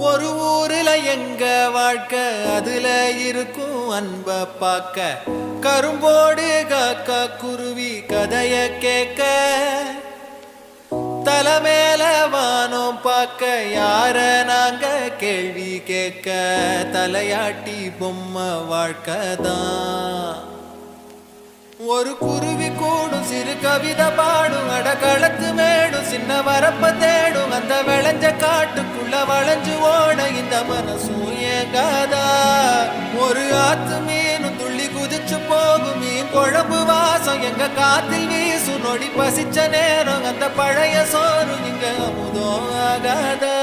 ஒரு ஊருல எங்க வாழ்க்கை அதுல இருக்கும் அன்ப பாக்க கரும்போடு காக்கா குருவி கதைய கேட்க தலைமேல வானம் பார்க்க யார நாங்க கேள்வி கேட்க தலையாட்டி பொம்மை வாழ்க்கைதான். ஒரு குருவி கூடும் சிறு கவிதை பாடும் அடகளத்து மேடும் சின்ன வரப்ப தேடும் அந்த விளைஞ்ச காட்டுக்குள்ள வளைஞ்சு ஓட இந்த மனசும் ஏங்காதா. ஒரு ஆத்து மீனும் துள்ளி குதிச்சு போகும் மீன் குழம்பு வாசம் எங்க காத்தில் வீசு நொடி பசிச்ச நேரம் அந்த பழைய சோறு இங்க அமுதம் ஆகாதா.